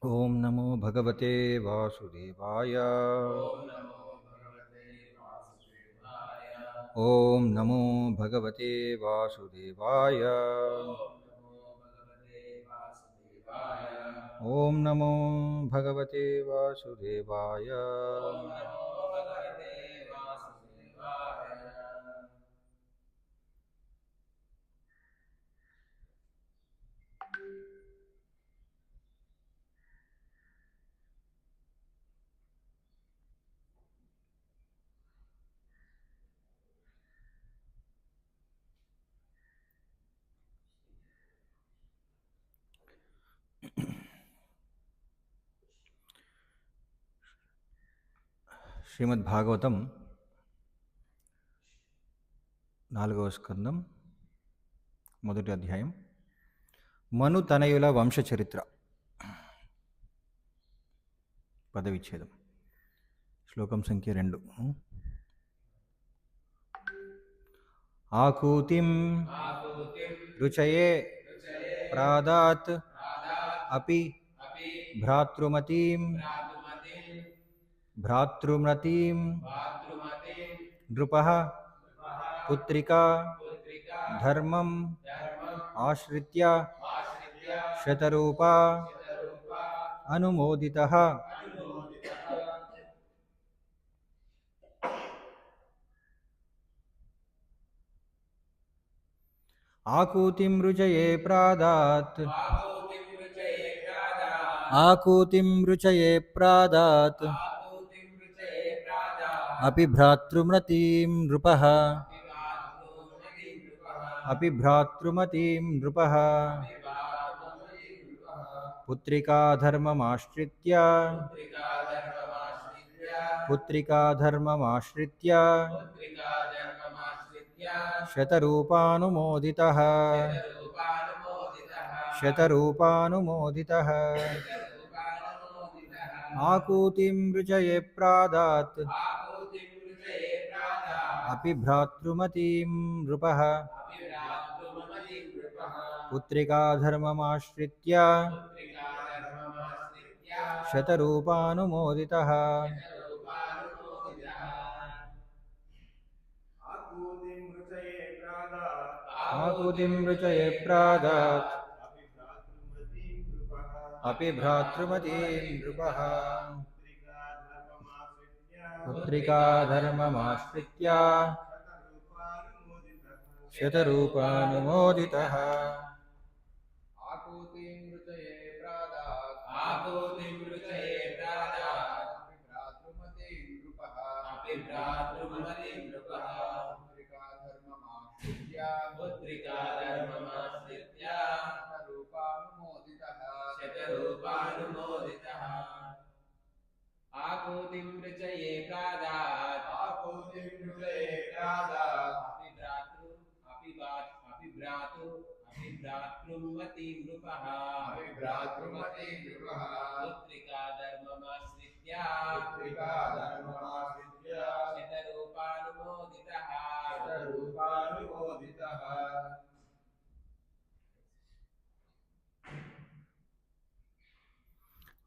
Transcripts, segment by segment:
ओम नमो भगवते वासुदेवाय। ओम नमो भगवते वासुदेवाय। ओम नमो भगवते वासुदेवाय। శ్రీమద్భాగవతం 4వ స్కందం మొదటి అధ్యాయం మను తనయుల వంశచరిత్ర పదవిచ్ఛేదం. శ్లోకం సంఖ్య 2. ఆకూతిం రుచయే ప్రాదాత్ అపి భ్రాతృమతీం నృపః పుత్రికా ధర్మం ఆశ్రిత్య శతరూపా అనుమోదితః. ఆకూతిం రుచయే ప్రాదాత్ అపి భ్రాతృమతీం నృపః పుత్రికా ధర్మమాశ్రిత్య శతరూపానుమోదితః. ఆకూతిం రుచయే ప్రాదాత్ అపి భ్రాతృమతీం నృపః పుత్రికా ధర్మమాశ్రిత్య శతరూపానుమోదితః. ఆకూతిం రుచయే ప్రాదాత్ అపి భ్రాతృమతీం నృపః పుత్రికా ధర్మమాశ్రిత్య శతరూపానుమోదితః. ఆకూతిం రుచయే ప్రాదాత్ అపి భ్రాతృమతీం నృపః పుత్రికా ధర్మమాశ్రిత్య శతరూపానుమోదితః. ఆకూతిం రుచయే ప్రాదాత్ అపి భ్రాతృమతీం నృపః పుత్రికా ధర్మమాశ్రిత్య శతరూపానుమోదితః.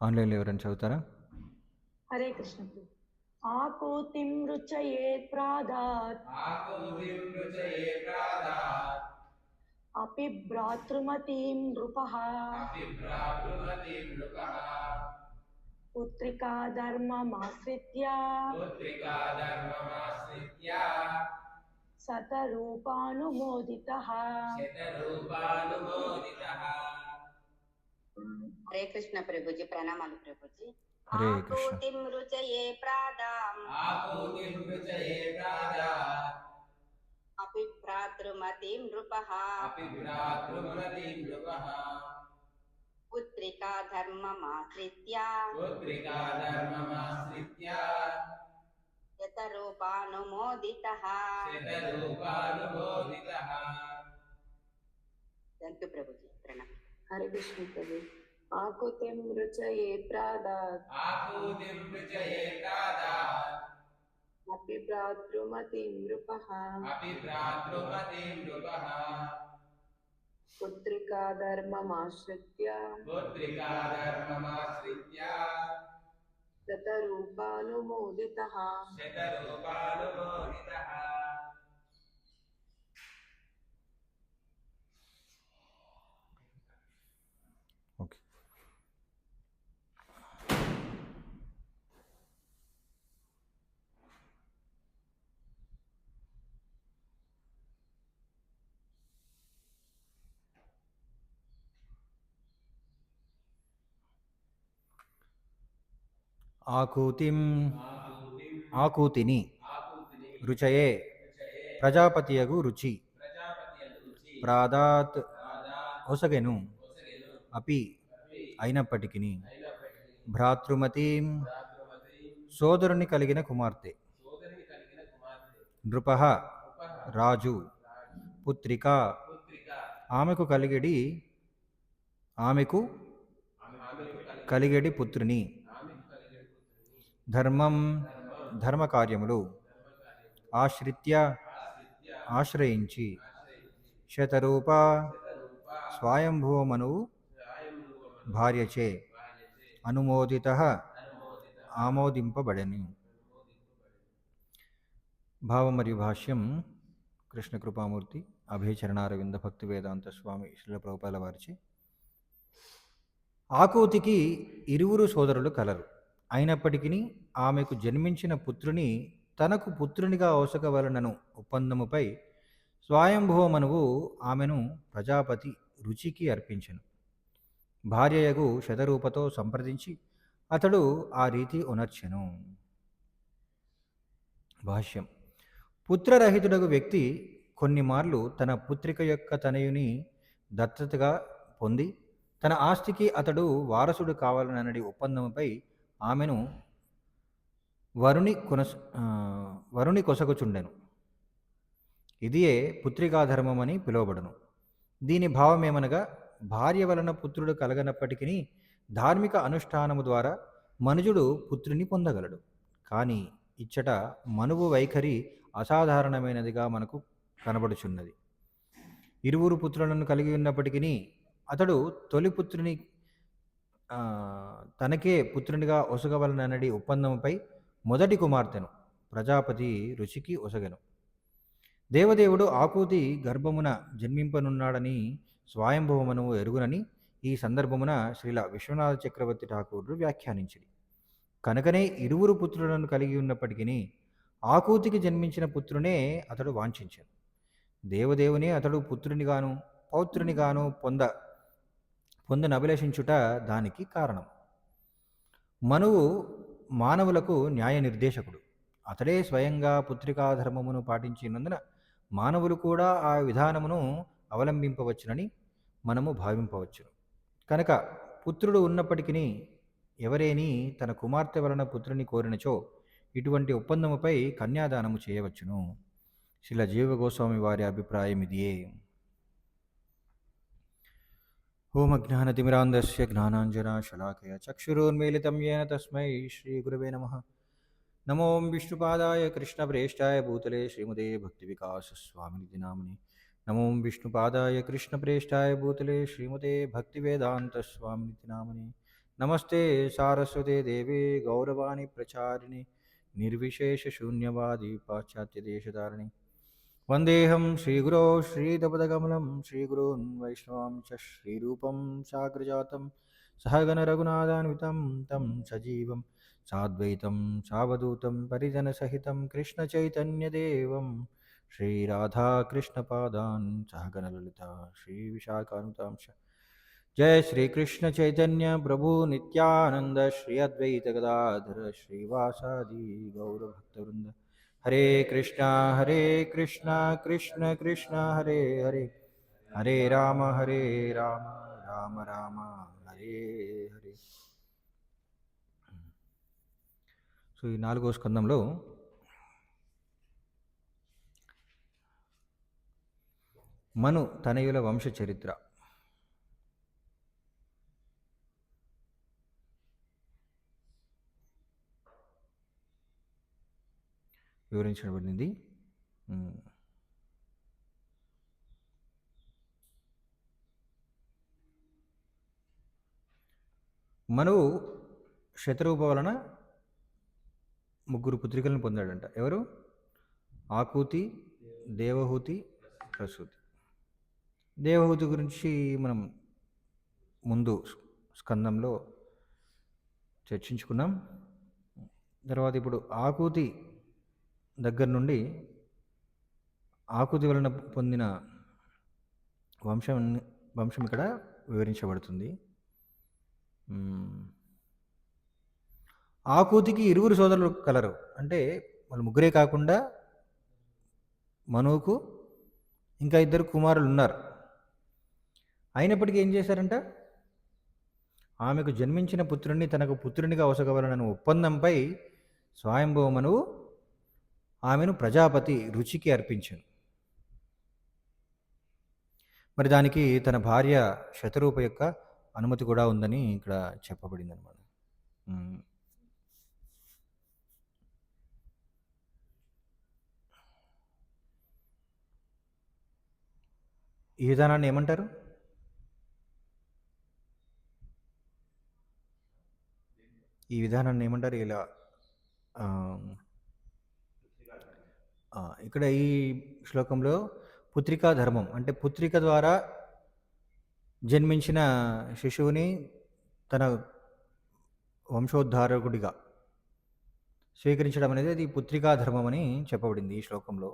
ఆన్లైన్లో ఎవరైనా చదువుతారా? హరే కృష్ణ. ఆకూతిం రుచయే ప్రాదాత్ అపి భ్రాతృమతీం నృపః పుత్రికా ధర్మమాశ్రిత్య శతరూపానుమోదితః. హరే కృష్ణ ప్రభుజీ. ప్రణామాలు ప్రభుజీ. హరే కృష్ణ. ఆకూతిం రుచయే ప్రాదాత్ అపి భ్రాతృమతీం నృపః పుత్రికా ధర్మమాశ్రిత్య శతరూపానుమోదితః. థాంక్యూ ప్రభుజీ. ప్రణామం. హరే కృష్ణ ప్రభు. ఆకూతిం రుచయే ప్రాదాత్ अपि भ्रातृमतीं नृपः अपि भ्रातृमतीं नृपः पुत्रिका धर्ममाश्रित्य पुत्रिका धर्ममाश्रित्य शतरूपानुमोदितः शतरूपानुमोदितः। ఓకే. ఆకూతిని రుచయే ప్రజాపతియగు రుచి ప్రాదాత్ ఒసగెను అపి అయినప్పటికిని భ్రాతృమతీం సోదరుని కలిగిన కుమార్తె నృపః రాజు పుత్రిక ఆమెకు కలిగెడి పుత్రుని ధర్మం ధర్మకార్యములు ఆశ్రయించి శతరూప స్వయంభూమనువు భార్యచే ఆమోదింపబడెను. భావం మరియు భాష్యం కృష్ణ కృపామూర్తి అభయచరణారవింద భక్తి వేదాంత స్వామి శ్రీల ప్రభుపాల వారిచే. ఆకూతికి ఇరువురు సోదరులు కలరు. అయినప్పటికీ ఆమెకు జన్మించిన పుత్రుని తనకు పుత్రునిగా ఒసగవలనను ఒప్పందముపై స్వయంభూమనువు ఆమెను ప్రజాపతి రుచికి అర్పించెను. భార్యయగు శతరూపతో సంప్రదించి అతడు ఆ రీతి ఉనర్చెను. భాష్యం. పుత్రరహితుడగు వ్యక్తి కొన్ని మార్లు తన పుత్రిక యొక్క తనయుని దత్తతగా పొంది తన ఆస్తికి అతడు వారసుడు కావాలనడి ఒప్పందముపై ఆమెను వరుని కొసగుచుండెను. ఇదియే పుత్రికాధర్మమని పిలువబడును. దీని భావమేమనగా భార్య వలన పుత్రుడు కలగనప్పటికీ ధార్మిక అనుష్ఠానము ద్వారా మనుజుడు పుత్రుని పొందగలడు. కానీ ఇచ్చట మనువు వైఖరి అసాధారణమైనదిగా మనకు కనబడుచున్నది. ఇరువురు పుత్రులను కలిగి ఉన్నప్పటికీ అతడు తొలి పుత్రుని తనకే పుత్రునిగా ఒసగవలననడి ఒప్పందముపై మొదటి కుమార్తెను ప్రజాపతి రుచికి ఒసగెను. దేవదేవుడు ఆకూతి గర్భమున జన్మింపనున్నాడని స్వయంభవమనువు ఎరుగునని ఈ సందర్భమున శ్రీల విశ్వనాథ చక్రవర్తి ఠాకూరుడు వ్యాఖ్యానించింది. కనుకనే ఇరువురు పుత్రులను కలిగి ఉన్నప్పటికీ ఆకూతికి జన్మించిన పుత్రునే అతడు వాంఛించాడు. దేవదేవునే అతడు పుత్రునిగాను పౌత్రునిగాను పొందనభిలషించుట దానికి కారణం. మనువు మానవులకు న్యాయ నిర్దేశకుడు. అతడే స్వయంగా పుత్రికాధర్మమును పాటించినందున మానవులు కూడా ఆ విధానమును అవలంబింపవచ్చునని మనము భావింపవచ్చును. కనుక పుత్రుడు ఉన్నప్పటికీ ఎవరేని తన కుమార్తె వలన పుత్రుని కోరినచో ఇటువంటి ఒప్పందముపై కన్యాదానము చేయవచ్చును. శ్రీల జీవగోస్వామి వారి అభిప్రాయం ఇదియే. ఓం అజ్ఞానతిమిరాంధస్య జ్ఞానాంజనశలాకయ చక్షురోన్మీలితం యేన తస్మై శ్రీగురవే నమః. నమో విష్ణుపాదాయ కృష్ణప్రేష్టాయ భూతలే శ్రీమతే భక్తివికాసస్వామినిధి నామినే. నమో విష్ణుపాదాయ కృష్ణప్రేష్టాయ భూతలే శ్రీమతే భక్తివేదాంతస్వామినిధి నామినే. నమస్తే సారస్వతే దేవే గౌరవాణి ప్రచారిణి నిర్విశేషశూన్యవాది పాశ్చాత్యదేశధారిణి. వందేహం శ్రీగురో శ్రీదపదకమలం శ్రీగురోన్ వైష్ణవాం చ శ్రీరూపం సాగ్రజాతం సహగణ రఘునాథాన్వితం తం సజీవం సాద్వైతం సావధూతం పరిజనసహితం కృష్ణచైతన్యదేవం శ్రీరాధాకృష్ణపాదాన్ సహగణలలిత శ్రీవిశాఖానుతాంశ. జయ శ్రీకృష్ణ చైతన్య ప్రభు నిత్యానంద శ్రీ అద్వైత గదాధర శ్రీవాసాది గౌరభక్తవృంద. హరే కృష్ణ కృష్ణ కృష్ణ హరే హరే, హరే రామ రామ రామ హరే హరే. సో ఈ 4వ స్కందంలో మను తనయుల వంశ చరిత్ర. వివరించబడింది. మనువు శతరూప వలన 3 పుత్రికలను పొందాడంట. ఎవరు? ఆకూతి, దేవహూతి, ప్రసూతి. దేవహూతి గురించి మనం ముందు స్కందంలో చర్చించుకున్నాం. తర్వాత ఇప్పుడు ఆకూతి దగ్గర నుండి ఆకూతి వలన పొందిన వంశం ఇక్కడ వివరించబడుతుంది. ఆకూతికి 2 సోదరులు కలరు. అంటే వాళ్ళు ముగ్గురే కాకుండా మనువుకు ఇంకా 2 కుమారులు ఉన్నారు. అయినప్పటికీ ఏం చేశారంట? ఆమెకు జన్మించిన పుత్రుణ్ణి తనకు పుత్రునిగా అవసగవలనని ఒప్పందంపై స్వయంభవ మనువు ఆమెను ప్రజాపతి రుచికి అర్పించాను. మరి దానికి తన భార్య శతరూప యొక్క అనుమతి కూడా ఉందని ఇక్కడ చెప్పబడింది అనమాట. ఈ విధానాన్ని ఏమంటారు? ఈ విధానాన్ని ఏమంటారు? ఇలా ఇక్కడ ఈ శ్లోకంలో పుత్రికా ధర్మం అంటే పుత్రిక ద్వారా జన్మించిన శిశువుని తన వంశోద్ధారకుడిగా స్వీకరించడం అనేది అది పుత్రికా ధర్మం అని చెప్పబడింది ఈ శ్లోకంలో.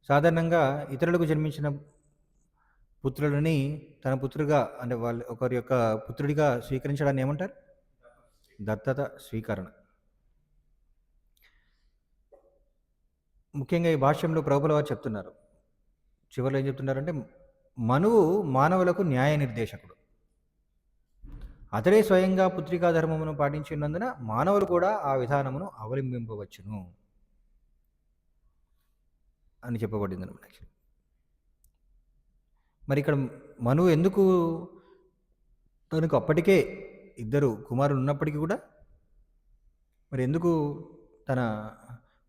సాధారణంగా ఇతరులకు జన్మించిన పుత్రులని తన పుత్రుడిగా అంటే ఒకరి యొక్క పుత్రుడిగా స్వీకరించడాన్ని ఏమంటారు? దత్తత స్వీకరణ. ముఖ్యంగా ఈ భాష్యంలో ప్రభువుల వారు చెప్తున్నారు, చివరిలో ఏం చెప్తున్నారంటే, మనువు మానవులకు న్యాయ నిర్దేశకుడు. అతడే స్వయంగా పుత్రికా ధర్మమును పాటించినందున మానవులు కూడా ఆ విధానమును అవలంబింపవచ్చును అని చెప్పబడింది అన్నమాట. మరి ఇక్కడ మనువు ఎందుకు తనకు అప్పటికే 2 కుమారులు ఉన్నప్పటికీ కూడా మరి ఎందుకు తన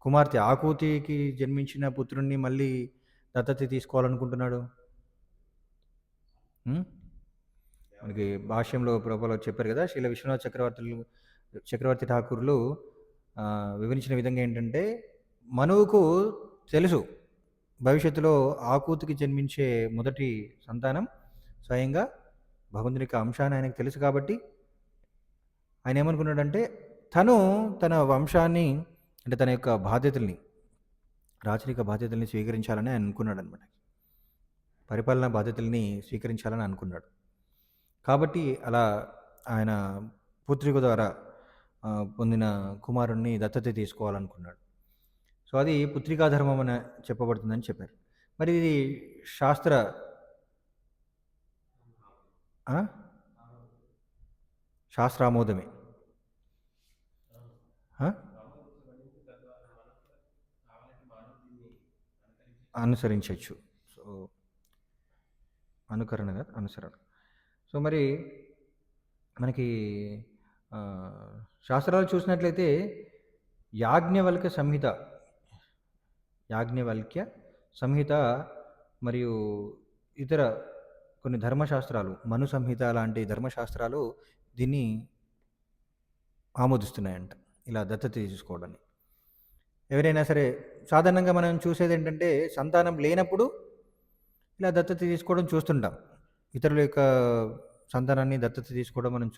కుమార్తె ఆకూతికి జన్మించిన పుత్రుణ్ణి మళ్ళీ దత్తత తీసుకోవాలనుకుంటున్నాడు? మనకి భాష్యంలో ప్రభువులు చెప్పారు కదా, శ్రీల విశ్వనాథ చక్రవర్తి ఠాకూర్లు వివరించిన విధంగా ఏంటంటే, మనువుకు తెలుసు భవిష్యత్తులో ఆకూతికి జన్మించే మొదటి సంతానం స్వయంగా భగవంతుని యొక్క అంశాన్ని ఆయనకు తెలుసు. కాబట్టి ఆయన ఏమనుకున్నాడంటే, తను తన వంశాన్ని అంటే తన యొక్క బాధ్యతల్ని, రాచరిక బాధ్యతల్ని స్వీకరించాలని ఆయన అనుకున్నాడు అనమాట. పరిపాలనా బాధ్యతల్ని స్వీకరించాలని అనుకున్నాడు. కాబట్టి అలా ఆయన పుత్రిక ద్వారా పొందిన కుమారుణ్ణి దత్తత తీసుకోవాలనుకున్నాడు. సో అది పుత్రికా ధర్మం అని చెప్పబడుతుందని చెప్పారు. మరి ఇది శాస్త్రామోదమే. అనుసరించవచ్చు. సో అనుకరణ కాదు, అనుసరణ. సో మరి మనకి శాస్త్రాలు చూసినట్లయితే యాజ్ఞవల్క్య సంహిత మరియు ఇతర కొన్ని ధర్మశాస్త్రాలు, మను సంహిత లాంటి ధర్మశాస్త్రాలు దీన్ని ఆమోదిస్తున్నాయంట, ఇలా దత్తత తీసుకోవడాన్ని. ఎవరైనా సరే సాధారణంగా మనం చూసేది ఏంటంటే, సంతానం లేనప్పుడు ఇలా దత్తత తీసుకోవడం చూస్తుంటాం. ఇతరుల యొక్క సంతానాన్ని దత్తత తీసుకోవడం మనం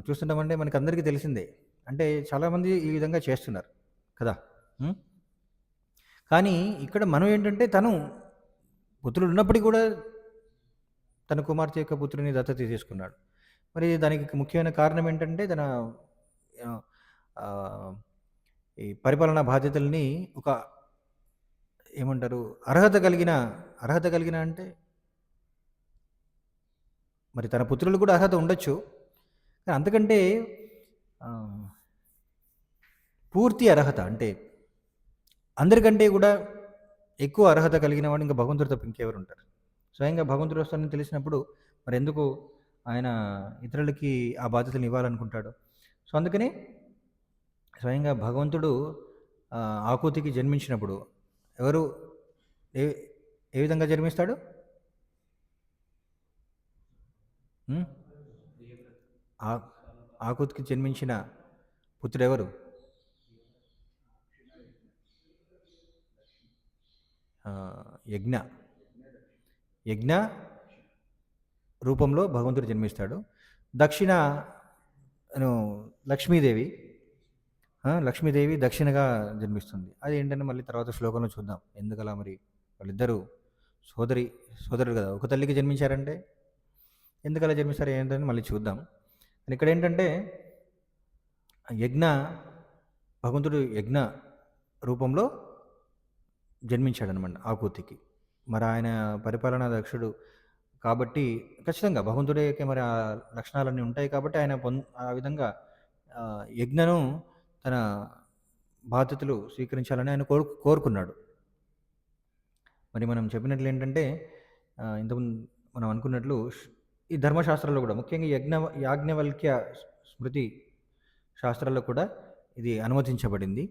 చూస్తుంటామంటే మనకి అందరికీ తెలిసిందే. అంటే చాలామంది ఈ విధంగా చేస్తున్నారు కదా. కానీ ఇక్కడ మనం ఏంటంటే, తను పుత్రుడు ఉన్నప్పటికీ కూడా తన కుమార్తె యొక్క పుత్రుని దత్తత తీసుకున్నాడు. మరి దానికి ముఖ్యమైన కారణం ఏంటంటే, తన ఈ పరిపాలనా బాధ్యతల్ని ఒక ఏమంటారు, అర్హత కలిగిన అంటే మరి తన పుత్రులు కూడా అర్హత ఉండొచ్చు, కానీ అంతకంటే పూర్తి అర్హత అంటే అందరికంటే కూడా ఎక్కువ అర్హత కలిగిన వాడు ఇంకా భగవంతుడు తప్ప ఇంకెవరు ఉంటారు? స్వయంగా భగవంతుడు వస్తానని తెలిసినప్పుడు మరి ఎందుకు ఆయన ఇతరులకి ఆ బాధ్యతలు ఇవ్వాలనుకుంటాడు? సో అందుకని స్వయంగా భగవంతుడు ఆకూతికి జన్మించినప్పుడు ఎవరు ఏ ఏ విధంగా జన్మిస్తాడు? ఉమ్? ఆ ఆకూతికి జన్మించిన పుత్రుడెవరు? ఆ, యజ్ఞ యజ్ఞ రూపంలో భగవంతుడు జన్మిస్తాడు. దక్షిణ అను లక్ష్మీదేవి లక్ష్మీదేవి దక్షిణగా జన్మిస్తుంది. అది ఏంటంటే మళ్ళీ తర్వాత శ్లోకంలో చూద్దాం ఎందుకలా. మరి వాళ్ళిద్దరూ సోదరుడు కదా, ఒక తల్లికి జన్మించారంటే ఎందుకలా జన్మిస్తారు ఏంటని మళ్ళీ చూద్దాం. కానీ ఇక్కడ ఏంటంటే యజ్ఞ భగవంతుడు యజ్ఞ రూపంలో జన్మించాడనమాట ఆకూతికి. మరి ఆయన పరిపాలనా దక్షుడు కాబట్టి ఖచ్చితంగా భగవంతుడికి మరి ఆ లక్షణాలన్నీ ఉంటాయి కాబట్టి ఆయన ఆ విధంగా యజ్ఞను తన బాధ్యతలు స్వీకరించాలని ఆయన కోరుకున్నాడు. మరి మనం చెప్పినట్లు ఏంటంటే ఇంతకుముందు మనం అనుకున్నట్లు ఈ ధర్మశాస్త్రాల్లో కూడా ముఖ్యంగా యాజ్ఞవల్క్య స్మృతి శాస్త్రాల్లో కూడా ఇది అనుమతించబడింది.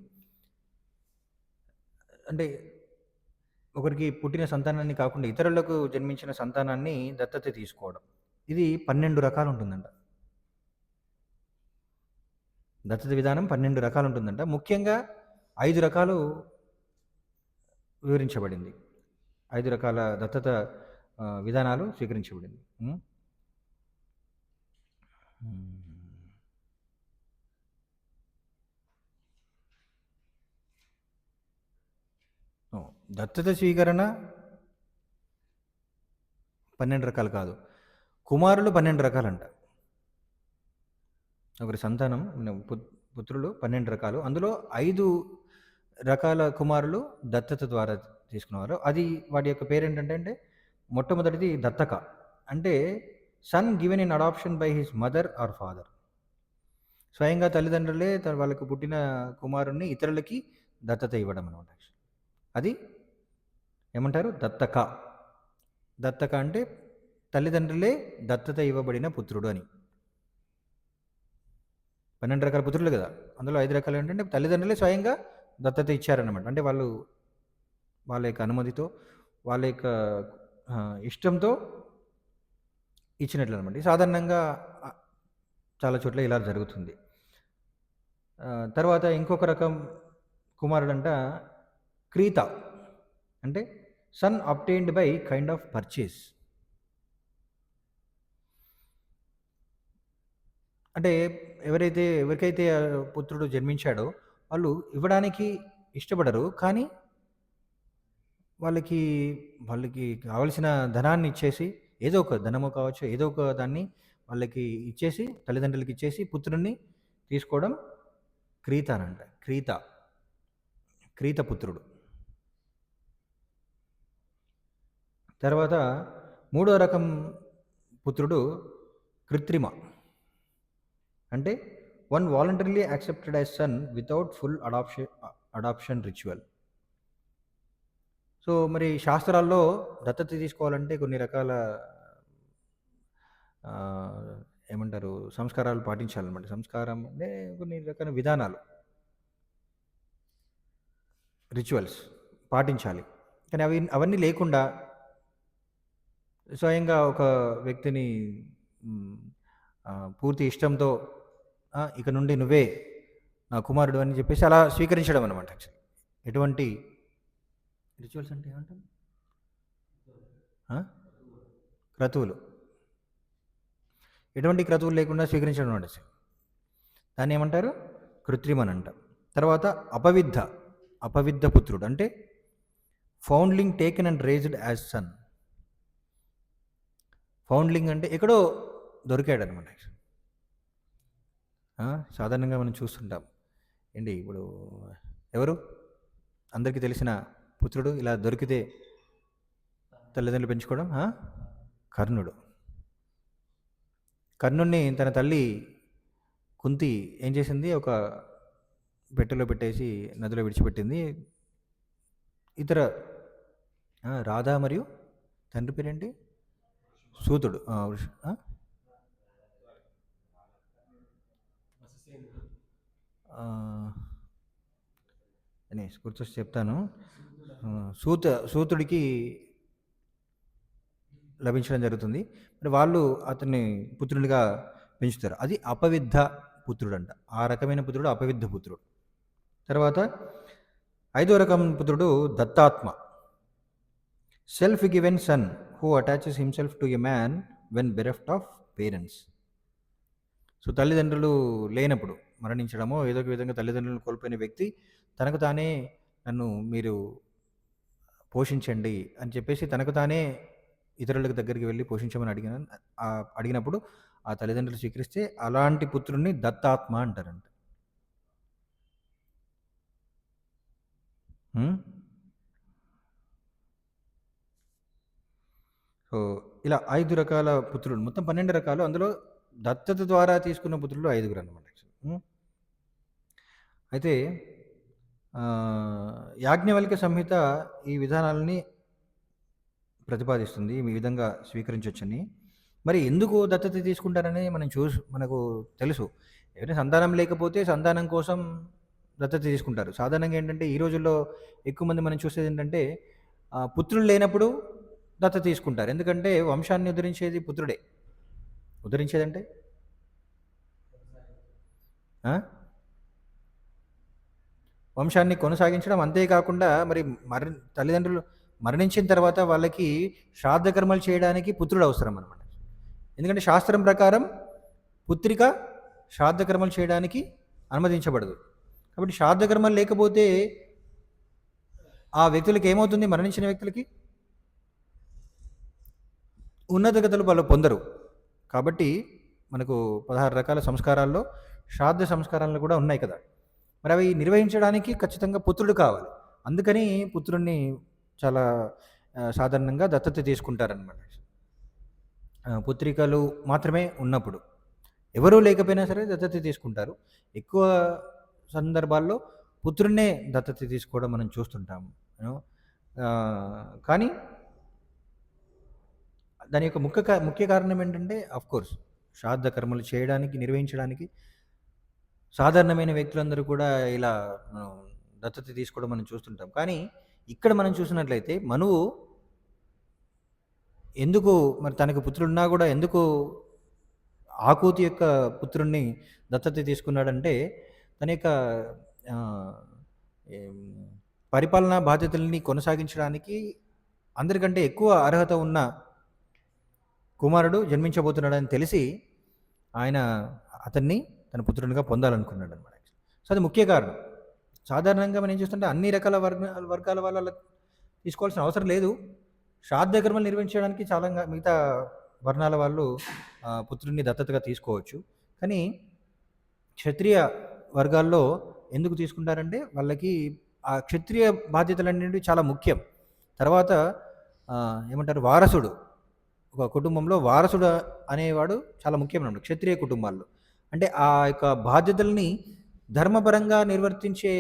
అంటే ఒకరికి పుట్టిన సంతానాన్ని కాకుండా ఇతరులకు జన్మించిన సంతానాన్ని దత్తత తీసుకోవడం, ఇది 12 రకాలు ఉంటుందంట. దత్తత విధానం 12 రకాలు ఉంటుందంట. ముఖ్యంగా 5 రకాలు వివరించబడింది. 5 రకాల దత్తత విధానాలు స్వీకరించబడింది. దత్తత స్వీకరణ 12 రకాలు కాదు, కుమారులు 12 రకాలంట. ఒకరి సంతానం పుత్రులు 12 రకాలు, అందులో 5 రకాల కుమారులు దత్తత ద్వారా తీసుకున్నారు. అది వాటి యొక్క పేరు ఏంటంటే మొట్టమొదటిది దత్తక, అంటే son given in adoption by his mother or father. స్వయంగా తల్లిదండ్రులే వాళ్ళకు పుట్టిన కుమారుణ్ణి ఇతరులకి దత్తత ఇవ్వడం అనమాట. అది ఏమంటారు? దత్తక. దత్తక అంటే తల్లిదండ్రులే దత్తత ఇవ్వబడిన పుత్రుడు అని. 12 రకాల పుత్రులు కదా, అందులో 5 రకాలు ఏంటంటే తల్లిదండ్రులే స్వయంగా దత్తత ఇచ్చారన్నమాట. అంటే వాళ్ళ యొక్క అనుమతితో, వాళ్ళ యొక్క ఇష్టంతో ఇచ్చినట్లు అనమాట. సాధారణంగా చాలా చోట్ల ఇలా జరుగుతుంది. తర్వాత ఇంకొక రకం కుమారుడంట క్రీత, అంటే son obtained by kind of purchase. అంటే ఎవరికైతే పుత్రుడు జన్మించాడో వాళ్ళు ఇవ్వడానికి ఇష్టపడరు, కానీ వాళ్ళకి కావలసిన ధనాన్ని ఇచ్చేసి, ఏదో ఒక ధనము కావచ్చు, ఏదో ఒక దాన్ని వాళ్ళకి ఇచ్చేసి, తల్లిదండ్రులకి ఇచ్చేసి పుత్రుడిని తీసుకోవడం క్రీత అనంట. క్రీత పుత్రుడు. తర్వాత 3వ రకం పుత్రుడు కృత్రిమ, అంటే one voluntarily accepted as son without full adoption ritual. So మరి శాస్త్రాల్లో దత్తత తీసుకోవాలంటే కొన్ని రకాల ఏమంటారు సంస్కారాలు పాటించాలన్నమాట. సంస్కారం అంటే కొన్ని రకాల విధానాలు, రిచువల్స్ పాటించాలి. కానీ అవన్నీ లేకుండా స్వయంగా ఒక వ్యక్తిని పూర్తి ఇష్టంతో ఇక నుండి నువ్వే నా కుమారుడు అని చెప్పేసి అలా స్వీకరించడం అనమాట. యాక్చువల్లీ ఎటువంటి రిచువల్స్ అంటే ఏమంటారు? క్రతువులు. ఎటువంటి క్రతువులు లేకుండా స్వీకరించడం అంటే దాన్ని ఏమంటారు? కృత్రిమని అంట. తర్వాత అపవిద్ధ పుత్రుడు, అంటే foundling taken and raised as son. Foundling అంటే ఎక్కడో దొరికాడు అనమాట. సాధారణంగా మనం చూస్తుంటాం ఏంటి, ఇప్పుడు ఎవరు అందరికీ తెలిసిన పుత్రుడు ఇలా దొరికితే తల్లిదండ్రులు పెంచుకోవడం, కర్ణుడిని తన తల్లి కుంతి ఏం చేసింది, ఒక పెట్టెలో పెట్టేసి నదిలో విడిచిపెట్టింది. ఇతర రాధా మరియు తండ్రి పేరేంటి, సూతుడు, అని గుర్తొచ్చి చెప్తాను. సూతుడికి లభించడం జరుగుతుంది. మరి వాళ్ళు అతన్ని పుత్రునిగా పెంచుతారు. అది అపవిద్ధ పుత్రుడంట. ఆ రకమైన పుత్రుడు అపవిద్ధ పుత్రుడు. తర్వాత 5వ రకం పుత్రుడు దత్తాత్మ. Self given son who attaches himself to a man when bereft of parents. So తల్లిదండ్రులు లేనప్పుడు మరణించడమో ఏదో ఒక విధంగా తల్లిదండ్రులను కోల్పోయిన వ్యక్తి తనకు తానే నన్ను మీరు పోషించండి అని చెప్పేసి తనకు తానే ఇతరులకు దగ్గరికి వెళ్ళి పోషించమని అడిగినప్పుడు ఆ తల్లిదండ్రులు స్వీకరిస్తే అలాంటి పుత్రుడిని దత్తాత్మ అంటారంట. సో ఇలా 5 రకాల పుత్రులు, మొత్తం 12 రకాలు. అందులో దత్తత ద్వారా తీసుకున్న పుత్రులు 5గురు అన్నమాట. అయితే యాజ్ఞవల్క్య సంహిత ఈ విధానాలని ప్రతిపాదిస్తుంది, ఈ విధంగా స్వీకరించవచ్చని. మరి ఎందుకు దత్తత తీసుకుంటారని మనకు తెలుసు. ఎవరైనా సంతానం లేకపోతే సంతానం కోసం దత్తత తీసుకుంటారు. సాధారణంగా ఏంటంటే ఈ రోజుల్లో ఎక్కువ మంది మనం చూసేది ఏంటంటే పుత్రులు లేనప్పుడు దత్తత తీసుకుంటారు. ఎందుకంటే వంశాన్ని ఉద్ధరించేది పుత్రుడే. ఉద్ధరించేదంటే వంశాన్ని కొనసాగించడం, అంతేకాకుండా మరి తల్లిదండ్రులు మరణించిన తర్వాత వాళ్ళకి శ్రాద్ధ కర్మలు చేయడానికి పుత్రుడు అవసరం అన్నమాట. ఎందుకంటే శాస్త్రం ప్రకారం పుత్రిక శ్రాద్ధ కర్మలు చేయడానికి అనుమతించబడదు. కాబట్టి శ్రాద్ధ కర్మలు లేకపోతే ఆ వ్యక్తులకి ఏమవుతుంది? మరణించిన వ్యక్తులకి ఉన్నత గతులు వాళ్ళు పొందరు. కాబట్టి మనకు 16 రకాల సంస్కారాల్లో శ్రాద్ధ సంస్కారాలు కూడా ఉన్నాయి కదా. మరి అవి నిర్వహించడానికి ఖచ్చితంగా పుత్రుడు కావాలి. అందుకని పుత్రుడిని చాలా సాధారణంగా దత్తత తీసుకుంటారనమాట. పుత్రికలు మాత్రమే ఉన్నప్పుడు, ఎవరూ లేకపోయినా సరే దత్తత తీసుకుంటారు. ఎక్కువ సందర్భాల్లో పుత్రున్నే దత్తత తీసుకోవడం మనం చూస్తుంటాము. కానీ దాని యొక్క ముఖ్య కారణం ఏంటంటే అఫ్కోర్స్ శ్రాద్ధ కర్మలు చేయడానికి, నిర్వహించడానికి సాధారణమైన వ్యక్తులందరూ కూడా ఇలా దత్తత తీసుకోవడం మనం చూస్తుంటాం. కానీ ఇక్కడ మనం చూసినట్లయితే మనువు ఎందుకు మరి తనకు పుత్రుడున్నా కూడా ఎందుకు ఆకూతి యొక్క పుత్రుణ్ణి దత్తత తీసుకున్నాడంటే తన యొక్క పరిపాలనా బాధ్యతల్ని కొనసాగించడానికి అందరికంటే ఎక్కువ అర్హత ఉన్న కుమారుడు జన్మించబోతున్నాడని తెలిసి ఆయన అతన్ని తన పుత్రునిగా పొందాలనుకున్నాడు అనమాట. సో అది ముఖ్య కారణం. సాధారణంగా మనం ఏం చేస్తుంటే అన్ని రకాల వర్గాల వాళ్ళ తీసుకోవాల్సిన అవసరం లేదు. శ్రాద్ధ కర్మలు నిర్వహించడానికి చాలా మిగతా వర్ణాల వాళ్ళు పుత్రుడిని దత్తతగా తీసుకోవచ్చు. కానీ క్షత్రియ వర్గాల్లో ఎందుకు తీసుకుంటారంటే వాళ్ళకి ఆ క్షత్రియ బాధ్యతలు అనేవి చాలా ముఖ్యం. తర్వాత ఏమంటారు, వారసుడు, ఒక కుటుంబంలో వారసుడు అనేవాడు చాలా ముఖ్యం అన్నమాట క్షత్రియ కుటుంబాల్లో. అంటే ఆ యొక్క బాధ్యతల్ని ధర్మపరంగా నిర్వర్తించే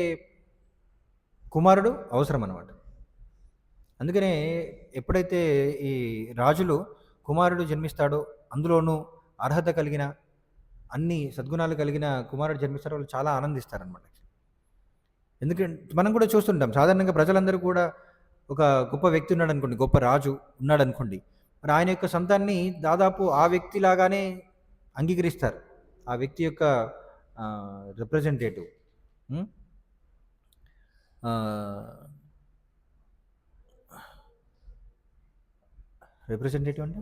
కుమారుడు అవసరం అన్నమాట. అందుకనే ఎప్పుడైతే ఈ రాజులు కుమారుడు జన్మిస్తాడో, అందులోనూ అర్హత కలిగిన అన్ని సద్గుణాలు కలిగిన కుమారుడు జన్మిస్తాడో వాళ్ళు చాలా ఆనందిస్తారనమాట. ఎందుకంటే మనం కూడా చూస్తుంటాం సాధారణంగా ప్రజలందరూ కూడా ఒక గొప్ప వ్యక్తి ఉన్నాడు అనుకోండి, గొప్ప రాజు ఉన్నాడు అనుకోండి, మరి ఆయన యొక్క సంతాన్ని దాదాపు ఆ వ్యక్తిలాగానే అంగీకరిస్తారు. ఆ వ్యక్తి యొక్క రిప్రజెంటేటివ్, రిప్రజెంటేటివ్ అంటే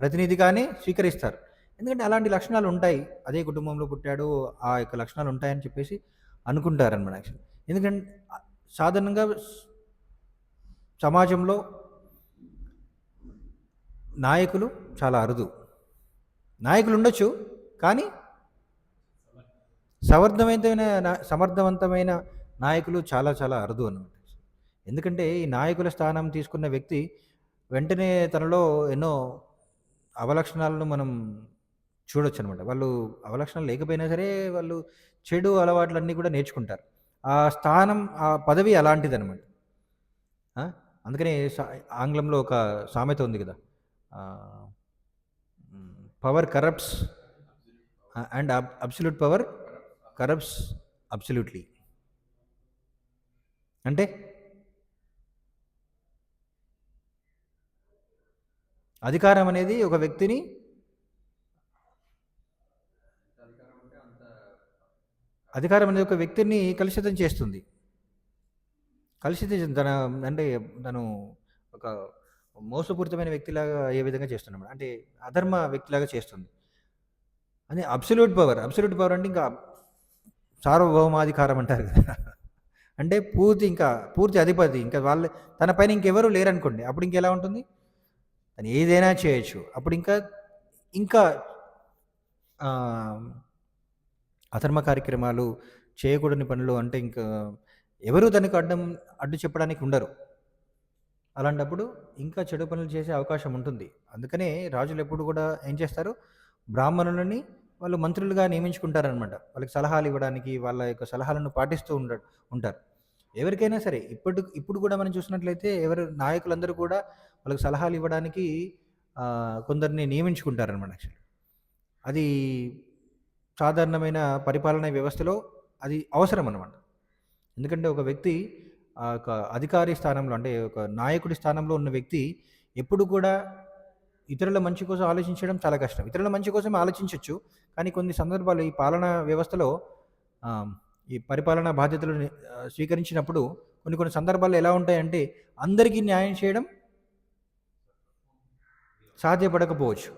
ప్రతినిధిగానే స్వీకరిస్తారు. ఎందుకంటే అలాంటి లక్షణాలు ఉంటాయి, అదే కుటుంబంలో పుట్టాడు, ఆ యొక్క లక్షణాలు ఉంటాయని చెప్పేసి అనుకుంటారనమాట. యాక్చువల్లీ ఎందుకంటే సాధారణంగా సమాజంలో నాయకులు చాలా అరుదు. నాయకులు ఉండొచ్చు, కానీ సమర్థవంతమైన నాయకులు చాలా చాలా అరుదు అన్నమాట. ఎందుకంటే ఈ నాయకుల స్థానం తీసుకున్న వ్యక్తి వెంటనే తనలో ఎన్నో అవలక్షణాలను మనం చూడొచ్చు అనమాట. వాళ్ళు అవలక్షణాలు లేకపోయినా సరే వాళ్ళు చెడు అలవాట్లన్నీ కూడా నేర్చుకుంటారు. ఆ స్థానం, ఆ పదవి అలాంటిది అనమాట. అందుకనే ఆంగ్లంలో ఒక సామెత ఉంది కదా, power corrupts and absolute power corrupts absolutely. అంటే అధికారం అనేది ఒక వ్యక్తిని అధికారం అనేది ఒక వ్యక్తిని కలుషితం చేస్తుంది. కలుషితం తన అంటే తను ఒక మోసపూరితమైన వ్యక్తిలాగా ఏ విధంగా చేస్తున్నాడు అంటే అధర్మ వ్యక్తిలాగా చేస్తుంది. అని అబ్సల్యూట్ పవర్ అంటే ఇంకా సార్వభౌమాధికారం అంటారు కదా. అంటే పూర్తి అధిపతి ఇంకా వాళ్ళ తన పైన ఇంకెవరూ లేరనుకోండి, అప్పుడు ఇంకెలా ఉంటుంది? తను ఏదైనా చేయొచ్చు. అప్పుడు ఇంకా ఆ, అధర్మ కార్యక్రమాలు చేయకూడని పనులు అంటే ఇంకా ఎవరు తనకు అడ్డు చెప్పడానికి ఉండరు. అలాంటప్పుడు ఇంకా చెడు పనులు చేసే అవకాశం ఉంటుంది. అందుకనే రాజులు ఎప్పుడు కూడా ఏం చేస్తారు, బ్రాహ్మణులని వాళ్ళు మంత్రులుగా నియమించుకుంటారనమాట. వాళ్ళకి సలహాలు ఇవ్వడానికి, వాళ్ళ యొక్క సలహాలను పాటిస్తూ ఉంటారు. ఎవరికైనా సరే ఇప్పుడు కూడా మనం చూసినట్లయితే నాయకులందరూ కూడా వాళ్ళకి సలహాలు ఇవ్వడానికి కొందరిని నియమించుకుంటారనమాట. యాక్చువల్లీ అది సాధారణమైన పరిపాలనా వ్యవస్థలో అది అవసరం అన్నమాట. ఎందుకంటే ఒక వ్యక్తి ఒక అధికారి స్థానంలో అంటే ఒక నాయకుడి స్థానంలో ఉన్న వ్యక్తి ఎప్పుడు కూడా ఇతరుల మంచి కోసం ఆలోచించడం చాలా కష్టం. ఇతరుల మంచి కోసం ఆలోచించవచ్చు, కానీ కొన్ని సందర్భాలు ఈ పాలనా వ్యవస్థలో ఈ పరిపాలనా బాధ్యతలు స్వీకరించినప్పుడు కొన్ని సందర్భాల్లో ఎలా ఉంటాయంటే అందరికీ న్యాయం చేయడం సాధ్యపడకపోవచ్చు.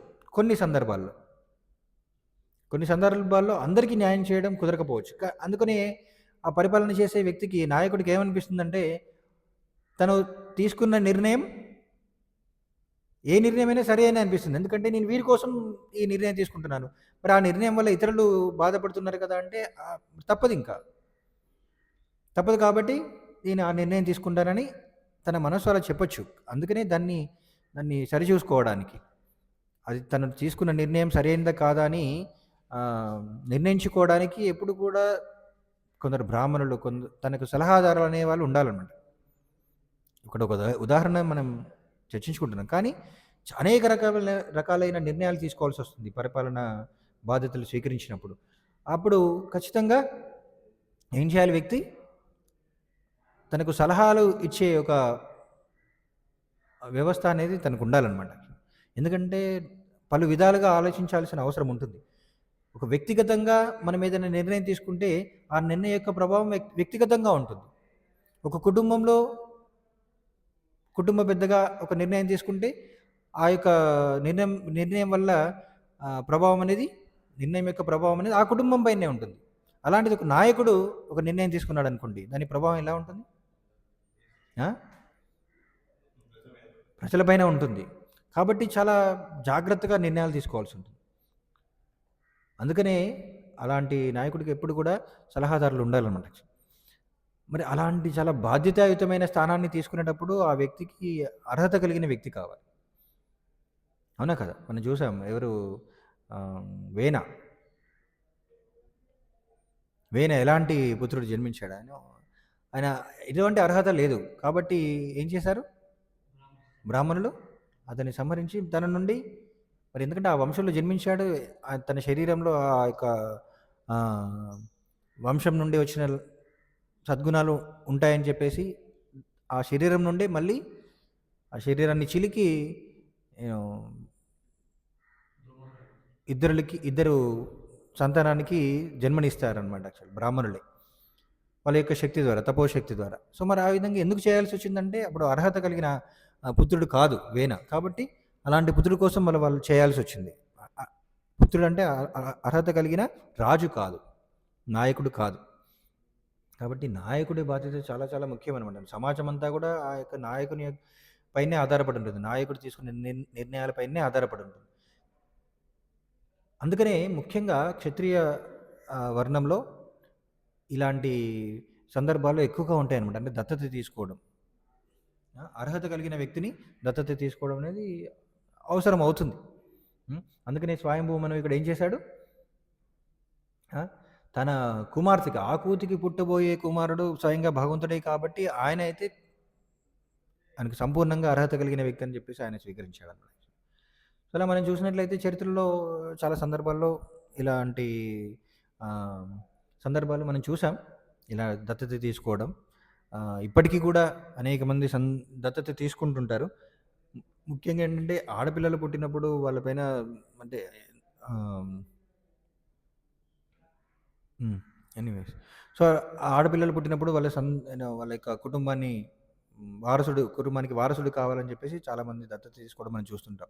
కొన్ని సందర్భాల్లో అందరికీ న్యాయం చేయడం కుదరకపోవచ్చు. అందుకని ఆ పరిపాలన చేసే వ్యక్తికి, నాయకుడికి ఏమనిపిస్తుందంటే తను తీసుకున్న నిర్ణయం ఏ నిర్ణయమైనా సరే అని అనిపిస్తుంది. ఎందుకంటే నేను వీరి కోసం ఈ నిర్ణయం తీసుకుంటున్నాను, మరి ఆ నిర్ణయం వల్ల ఇతరులు బాధపడుతున్నారు కదా అంటే తప్పదు కాబట్టి నేను ఆ నిర్ణయం తీసుకుంటానని తన మనసు అలా చెప్పొచ్చు. అందుకనే దాన్ని సరిచూసుకోవడానికి, అది తను తీసుకున్న నిర్ణయం సరైనదా కాదా అని నిర్ణయించుకోవడానికి ఎప్పుడు కూడా కొందరు బ్రాహ్మణులు తనకు సలహాదారులు అనేవాళ్ళు ఉండాలన్నమాట. ఇక్కడ ఒక ఉదాహరణ మనం చర్చించుకుంటున్నాం, కానీ అనేక రకాలైన నిర్ణయాలు తీసుకోవాల్సి వస్తుంది పరిపాలన బాధ్యతలు స్వీకరించినప్పుడు. అప్పుడు ఖచ్చితంగా ఏం చేయాలి? వ్యక్తి తనకు సలహాలు ఇచ్చే ఒక వ్యవస్థ అనేది తనకు ఉండాలన్నమాట. ఎందుకంటే పలు విధాలుగా ఆలోచించాల్సిన అవసరం ఉంటుంది. ఒక వ్యక్తిగతంగా మనం ఏదైనా నిర్ణయం తీసుకుంటే ఆ నిర్ణయం యొక్క ప్రభావం వ్యక్తిగతంగా ఉంటుంది. ఒక కుటుంబంలో కుటుంబ పెద్దగా ఒక నిర్ణయం తీసుకుంటే ఆ యొక్క నిర్ణయం వల్ల నిర్ణయం యొక్క ప్రభావం అనేది ఆ కుటుంబం పైనే ఉంటుంది. అలాంటిది ఒక నాయకుడు ఒక నిర్ణయం తీసుకున్నాడు అనుకోండి, దాని ప్రభావం ఎలా ఉంటుంది? ప్రజలపైన ఉంటుంది. కాబట్టి చాలా జాగ్రత్తగా నిర్ణయాలు తీసుకోవాల్సి ఉంటుంది. అందుకనే అలాంటి నాయకుడికి ఎప్పుడు కూడా సలహాదారులు ఉండాలన్నమాట. మరి అలాంటి చాలా బాధ్యతాయుతమైన స్థానాన్ని తీసుకునేటప్పుడు ఆ వ్యక్తికి అర్హత కలిగిన వ్యక్తి కావాలి. అవునా కదా? మనం చూసాం, ఎవరు వేన ఎలాంటి పుత్రుడు జన్మించాడు? ఆయన ఎటువంటి అర్హత లేదు. కాబట్టి ఏం చేశారు బ్రాహ్మణులు? అతన్ని సంహరించి తన నుండి, మరి ఎందుకంటే ఆ వంశంలో జన్మించాడు, తన శరీరంలో ఆ యొక్క వంశం నుండి వచ్చిన సద్గుణాలు ఉంటాయని చెప్పేసి ఆ శరీరం నుండే మళ్ళీ ఆ శరీరాన్ని చిలికి ఇద్దరు సంతానానికి జన్మనిస్తారనమాట. యాక్చువల్ బ్రాహ్మణులే వాళ్ళ యొక్క శక్తి ద్వారా, తపోశక్తి ద్వారా. సో మరి ఆ విధంగా ఎందుకు చేయాల్సి వచ్చిందంటే అప్పుడు అర్హత కలిగిన పుత్రుడు కాదు వేన. కాబట్టి అలాంటి పుత్రుడి కోసం వాళ్ళు చేయాల్సి వచ్చింది. పుత్రుడు అంటే అర్హత కలిగిన రాజు కాదు, నాయకుడు కాదు. కాబట్టి నాయకుడి బాధ్యత చాలా చాలా ముఖ్యం అనమాట. సమాజం అంతా కూడా ఆ యొక్క నాయకుని పైనే ఆధారపడి ఉంటుంది, నాయకుడు తీసుకునే నిర్ణయాలపైనే ఆధారపడి ఉంటుంది. అందుకనే ముఖ్యంగా క్షత్రియ వర్ణంలో ఇలాంటి సందర్భాలు ఎక్కువగా ఉంటాయి అనమాట. అంటే దత్తత తీసుకోవడం, అర్హత కలిగిన వ్యక్తిని దత్తత తీసుకోవడం అనేది అవసరం అవుతుంది. అందుకనే స్వయంభూ ఇక్కడ ఏం చేశాడు? తన కుమార్తెకి, ఆకూతికి పుట్టబోయే కుమారుడు స్వయంగా భగవంతుడే కాబట్టి ఆయన అయితే ఆయనకు సంపూర్ణంగా అర్హత కలిగిన వ్యక్తి అని చెప్పేసి ఆయన స్వీకరించాడు అన్నమాట. అలా మనం చూసినట్లయితే చరిత్రలో చాలా సందర్భాల్లో ఇలాంటి సందర్భాలు మనం చూసాం. ఇలా దత్తత తీసుకోవడం ఇప్పటికీ కూడా అనేక మంది దత్తత తీసుకుంటుంటారు. ముఖ్యంగా ఏంటంటే ఆడపిల్లలు పుట్టినప్పుడు వాళ్ళపైన అంటే ఆహ్, హ్మ్. ఎనీవేస్. సో, ఆడపిల్లలు పుట్టినప్పుడు వాళ్ళ యొక్క కుటుంబాన్ని కుటుంబానికి వారసుడు కావాలని చెప్పేసి చాలామంది దత్తత తీసుకోవడం మనం చూస్తుంటాం.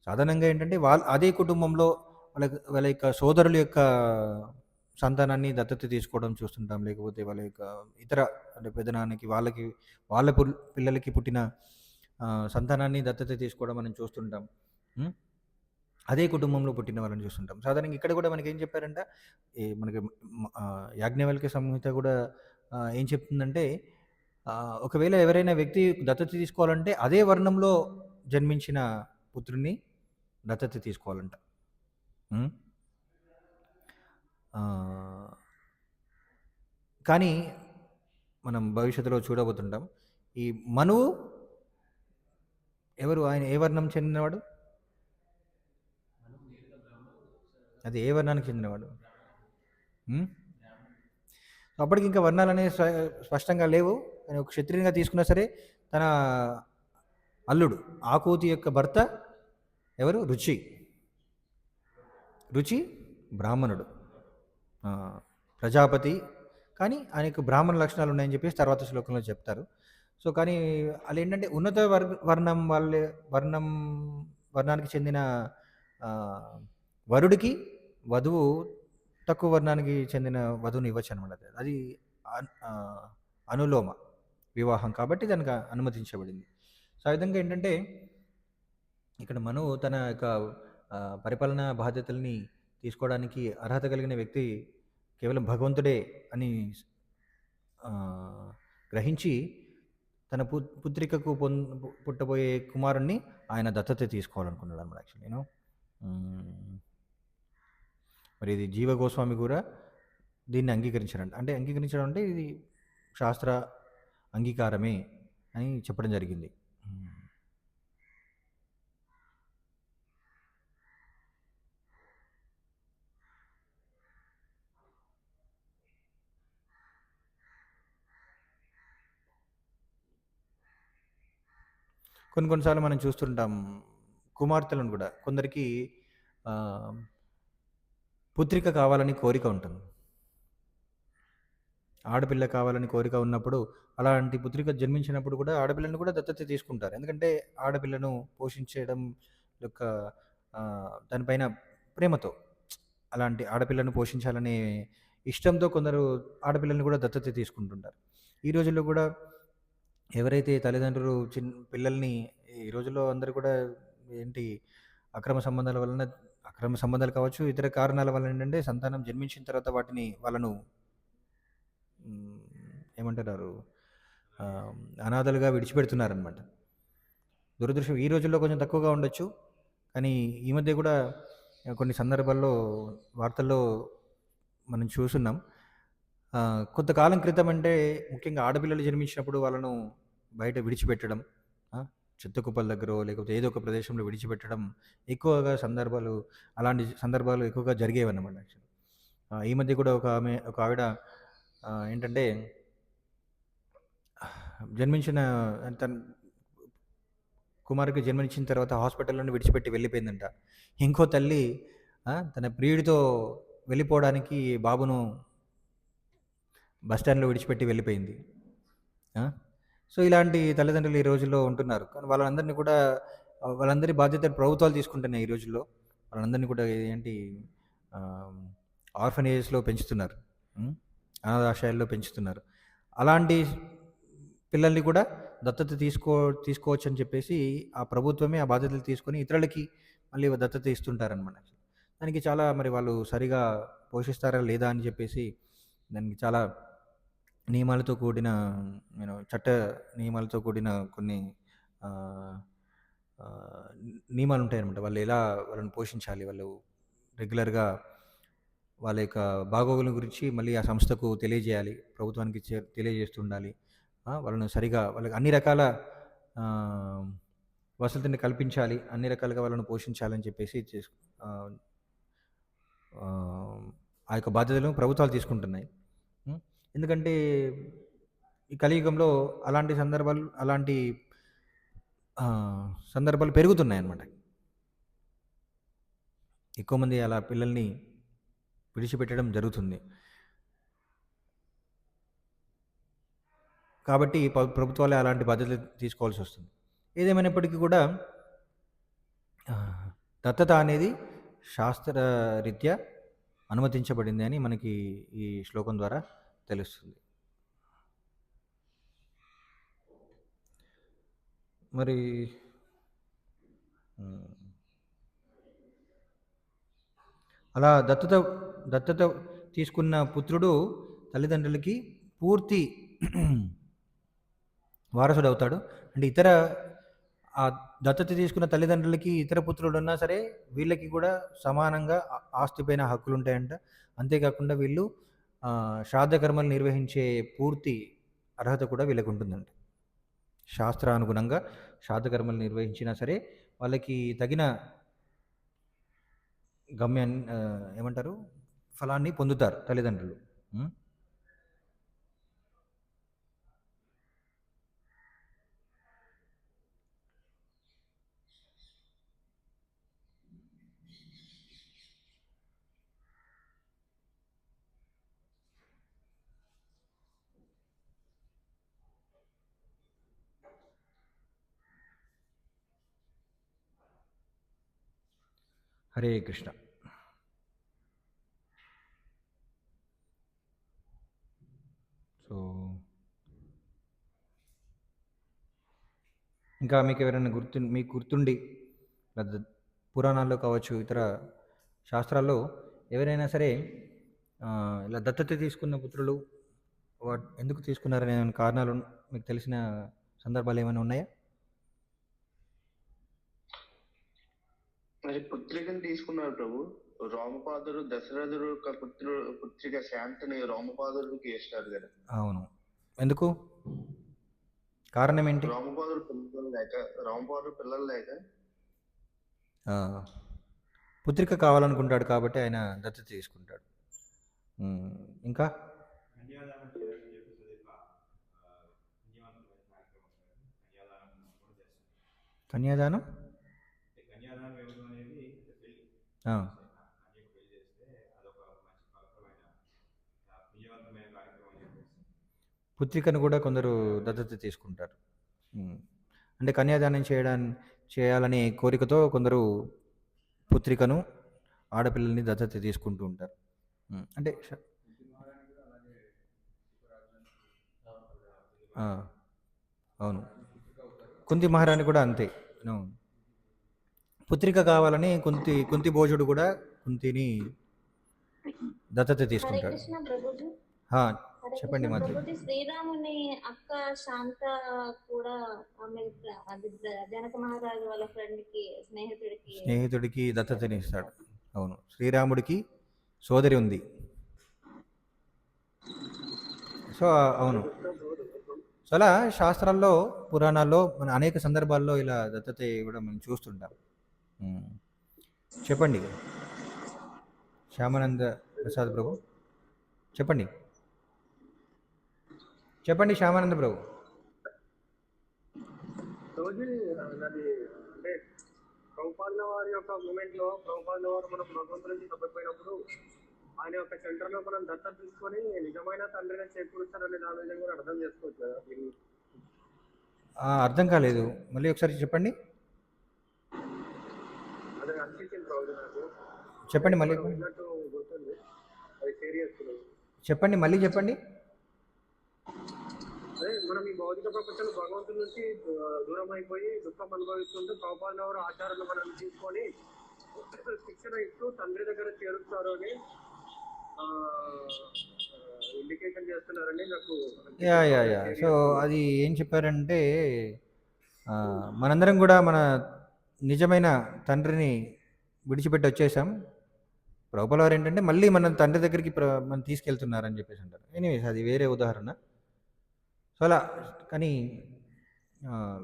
సాధారణంగా ఏంటంటే అదే కుటుంబంలో వాళ్ళ యొక్క సోదరుల యొక్క సంతానాన్ని దత్తత తీసుకోవడం చూస్తుంటాం. లేకపోతే వాళ్ళ యొక్క ఇతర అంటే పెదనాన్నకి వాళ్ళ పిల్లలకి పుట్టిన సంతానాన్ని దత్తత తీసుకోవడం మనం చూస్తుంటాం. హ్మ్. అదే కుటుంబంలో పుట్టిన వాళ్ళని చూస్తుంటాం. సాధారణంగా ఇక్కడ కూడా మనకేం చెప్పారంట, మనకి యాజ్ఞవల్క్య సంహిత కూడా ఏం చెప్తుందంటే, ఒకవేళ ఎవరైనా వ్యక్తి దత్తత తీసుకోవాలంటే అదే వర్ణంలో జన్మించిన పుత్రుడిని దత్తత తీసుకోవాలంట. హ్మ్. కానీ మనం భవిష్యత్తులో చూడబోతుంటాం. ఈ మనువు ఎవరు? ఆయన ఏ వర్ణం చెందినవాడు? అది ఏ వర్ణానికి చెందినవాడు? హ్మ్. అప్పటికి ఇంకా వర్ణాలనేవి స్పష్టంగా లేవు. ఆయన ఒక క్షత్రియునిగా తీసుకున్నా సరే, తన అల్లుడు ఆకూతి యొక్క భర్త ఎవరు? రుచి. రుచి బ్రాహ్మణుడు. ప్రజాపతి. కానీ ఆయనకు బ్రాహ్మణ లక్షణాలు ఉన్నాయని చెప్పేసి తర్వాత శ్లోకంలో చెప్తారు. సో, కానీ ఆళ్ళేంటంటే ఉన్నత వర్ణం వాళ్ళే వర్ణం వర్ణానికి చెందిన వరుడికి వధువు తక్కువ వర్ణానికి చెందిన వధువుని ఇవ్వచ్చనమాట. అది అనులోమ వివాహం కాబట్టి దానికి అనుమతించబడింది. సో, ఆ విధంగా ఏంటంటే ఇక్కడ మనువు తన యొక్క పరిపాలనా బాధ్యతల్ని తీసుకోవడానికి అర్హత కలిగిన వ్యక్తి కేవలం భగవంతుడే అని గ్రహించి తన పుత్రికకు పుట్టబోయే కుమారుణ్ణి ఆయన దత్తత తీసుకోవాలనుకున్నాడు అనమాట యాక్చువల్లీ మరి ఇది జీవ గోస్వామి కూడా దీన్ని అంగీకరించారంట. అంటే అంగీకరించడం అంటే ఇది శాస్త్ర అంగీకారమే అని చెప్పడం జరిగింది. కొన్నిసార్లు మనం చూస్తుంటాం కుమార్తెలను కూడా కొందరికి పుత్రిక కావాలని కోరిక ఉంటుంది. ఆడపిల్ల కావాలని కోరిక ఉన్నప్పుడు అలాంటి పుత్రిక జన్మించినప్పుడు కూడా ఆడపిల్లను కూడా దత్తత తీసుకుంటారు. ఎందుకంటే ఆడపిల్లను పోషించడం యొక్క దానిపైన ప్రేమతో అలాంటి ఆడపిల్లను పోషించాలనే ఇష్టంతో కొందరు ఆడపిల్లల్ని కూడా దత్తత తీసుకుంటుంటారు. ఈ రోజుల్లో కూడా ఎవరైతే తల్లిదండ్రులు పిల్లల్ని ఈ రోజుల్లో అందరూ కూడా ఏంటి అక్రమ సంబంధాలు కావచ్చు, ఇతర కారణాల వల్ల ఏంటంటే సంతానం జన్మించిన తర్వాత వాళ్ళను ఏమంటారు అనాథలుగా విడిచిపెడుతున్నారనమాట. దురదృష్టం ఈ రోజుల్లో కొంచెం తక్కువగా ఉండొచ్చు. కానీ ఈ మధ్య కూడా కొన్ని సందర్భాల్లో వార్తల్లో మనం చూస్తున్నాం. కొంతకాలం క్రితం అంటే ముఖ్యంగా ఆడపిల్లలు జన్మించినప్పుడు వాళ్ళను బయట విడిచిపెట్టడం, చెత్త కుప్పల దగ్గరో లేకపోతే ఏదో ఒక ప్రదేశంలో విడిచిపెట్టడం ఎక్కువగా అలాంటి సందర్భాలు ఎక్కువగా జరిగేవన్నమాట యాక్చువల్లీ. ఈ మధ్య కూడా ఒక ఆవిడ ఏంటంటే తన కుమారుడికి జన్మనిచ్చిన తర్వాత హాస్పిటల్లోనే విడిచిపెట్టి వెళ్ళిపోయిందంట. ఇంకో తల్లి తన ప్రియుడితో వెళ్ళిపోవడానికి బాబును బస్ స్టాండ్‌లో విడిచిపెట్టి వెళ్ళిపోయింది. సో, ఇలాంటి తల్లిదండ్రులు ఈ రోజుల్లో ఉంటున్నారు. కానీ వాళ్ళందరి బాధ్యతలు ప్రభుత్వాలు తీసుకుంటున్నాయి ఈ రోజుల్లో. వాళ్ళందరినీ కూడా ఆర్ఫనేజెస్‌లో పెంచుతున్నారు. అనాథాశ్రయాల్లో పెంచుతున్నారు. అలాంటి పిల్లల్ని కూడా దత్తత తీసుకోవచ్చని చెప్పేసి ఆ ప్రభుత్వమే ఆ బాధ్యతలు తీసుకొని ఇతరులకి మళ్ళీ దత్తత ఇస్తుంటారనమాట. దానికి చాలా మరి వాళ్ళు సరిగా పోషిస్తారా లేదా అని చెప్పేసి దానికి చాలా నియమాలతో కూడిన చట్ట నియమాలతో కూడిన కొన్ని నియమాలు ఉంటాయన్నమాట. వాళ్ళని పోషించాలి. వాళ్ళు రెగ్యులర్‌గా వాళ్ళ యొక్క బాగోగుల గురించి మళ్ళీ ఆ సంస్థకు తెలియజేయాలి. ప్రభుత్వానికి తెలియజేస్తుండాలి. వాళ్ళకి అన్ని రకాల వసతిని కల్పించాలి. అన్ని రకాలుగా వాళ్ళని పోషించాలని చెప్పేసి ఆ యొక్క బాధ్యతలను ప్రభుత్వాలు తీసుకుంటున్నాయి. ఎందుకంటే ఈ కలియుగంలో అలాంటి సందర్భాలు పెరుగుతున్నాయన్నమాట. ఎక్కువ మంది అలా పిల్లల్ని విడిచిపెట్టడం జరుగుతుంది. కాబట్టి ప్రభుత్వాలే అలాంటి బాధ్యతలు తీసుకోవాల్సి వస్తుంది. ఏదేమైనప్పటికీ కూడా దత్తత అనేది శాస్త్రరీత్యా అనుమతించబడింది అని మనకి ఈ శ్లోకం ద్వారా తెలుస్తుంది. మరి అలా దత్తత తీసుకున్న పుత్రుడు తల్లిదండ్రులకి పూర్తి వారసుడు అవుతాడు. అంటే ఆ దత్తత తీసుకున్న తల్లిదండ్రులకి ఇతర పుత్రుడు ఉన్నా సరే వీళ్ళకి కూడా సమానంగా ఆస్తిపైన హక్కులు ఉంటాయంట. అంతేకాకుండా వీళ్ళు శ్రాద్ధ కర్మలు నిర్వహించే పూర్తి అర్హత కూడా వీళ్ళకి ఉంటుందంట. శాస్త్రానుగుణంగా శ్రాద్ధ కర్మలు నిర్వహించినా సరే వాళ్ళకి తగిన గమ్యాన్ని ఏమంటారు ఫలాన్ని పొందుతారు తల్లిదండ్రులు. హరే కృష్ణ. సో ఇంకా మీకు ఎవరైనా మీకు గుర్తుండి పురాణాల్లో కావచ్చు ఇతర శాస్త్రాల్లో ఎవరైనా సరే ఇలా దత్తత తీసుకున్న పుత్రులు ఎందుకు తీసుకున్నారనే కారణాలు మీకు తెలిసిన సందర్భాలు ఏమైనా ఉన్నాయా? మరి పుత్రికను తీసుకున్నారు ప్రభు. రామపాదుడు దశరథుడు పుత్రిక శాంతిని రామపాదుడికి ఇస్తారు కదా. అవును, ఎందుకు? కారణం ఏంటి? రామపాదుడు పిల్లలు లేక పుత్రిక కావాలనుకుంటాడు కాబట్టి ఆయన దత్తత తీసుకుంటాడు. ఇంకా కన్యాదానం పుత్రికను కూడా కొందరు దత్తత తీసుకుంటారు. అంటే కన్యాదానం చేయాలనే కోరికతో కొందరు పుత్రికను ఆడపిల్లల్ని దత్తత తీసుకుంటూ ఉంటారు. అంటే అవును, కుంతి మహారాణి కూడా అంతే. పుత్రిక కావాలని కుంతి భోజుడు కూడా కుంతిని దత్తత తీసుకుంటాడు. చెప్పండి మాది. శ్రీరాముని అక్క శాంత కూడా జనక మహారాజు వాళ్ళ ఫ్రెండ్ కి స్నేహితుడికి దత్తతని ఇస్తాడు. అవును, శ్రీరాముడికి సోదరి ఉంది. సో అవును, సో అలా శాస్త్రాల్లో పురాణాల్లో మన అనేక సందర్భాల్లో ఇలా దత్తత ఇవ్వడం మనం చూస్తుంటాం. చెప్పండి శ్యామానంద ప్రసాద్ ప్రభు, చెప్పండి శ్యామానంద ప్రభు. అంటే ప్రభుపాదుల వారి యొక్క మూమెంట్ లో ప్రభుపాదుల వారు మనం భగవంతుల నుంచి తప్పిపోయినప్పుడు ఆయన యొక్క సెంటర్ లో మనం దత్తత తీసుకొని నిజమైన తండ్రిగా చేకూరుస్తారనే దాని విధంగా కూడా అర్థం చేసుకోవచ్చు కదా. అర్థం కాలేదు, మళ్ళీ ఒకసారి చెప్పండి. అదే అనిపించింది ప్రభు నాకు. చెప్పండి మళ్ళీ గుర్తుంది, అది షేర్ చేస్తున్నాను. చెప్పండి మళ్ళీ చెప్పండి. అదే మనం ఈ భౌతిక ప్రపంచంలో భగవంతుడి నుంచి దూరం అయిపోయి దుఃఖం అనుభవిస్తుంటే ప్రభుపాదుల వారు ఆచారాలు మనం తీసుకొని శిక్షణ ఇస్తూ తండ్రి దగ్గర చేరుస్తారు అని ఇండికేషన్ చేస్తున్నారని నాకు. సో అది ఏం చెప్పారంటే మనందరం కూడా మన నిజమైన తండ్రిని విడిచిపెట్టి వచ్చేసాం. ప్రభుపాదుల వారు ఏంటంటే మళ్ళీ మన తండ్రి దగ్గరికి మనం తీసుకెళ్తున్నారని చెప్పేసి అంటారు. ఎనీవేస్ అది వేరే ఉదాహరణ. సో అలా కానీ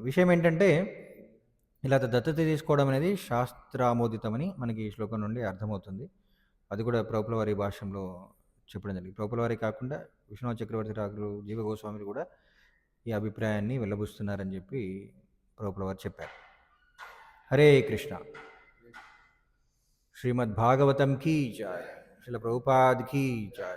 విషయం ఏంటంటే ఇలా దత్తత తీసుకోవడం అనేది శాస్త్రామోదితమని మనకి ఈ శ్లోకం నుండి అర్థమవుతుంది. అది కూడా ప్రభుపాదుల వారి భాష్యంలో చెప్పడం జరిగింది. ప్రభుపాదుల వారి కాకుండా విష్ణునాథ చక్రవర్తి రాజులు జీవ గోస్వామిలు కూడా ఈ అభిప్రాయాన్ని వెళ్ళబుస్తున్నారని చెప్పి ప్రభుపాదుల వారు చెప్పారు. హరే కృష్ణ. శ్రీమద్ భాగవతం కీ జయ. శ్రీల ప్రభుపాద్ కీ జయ.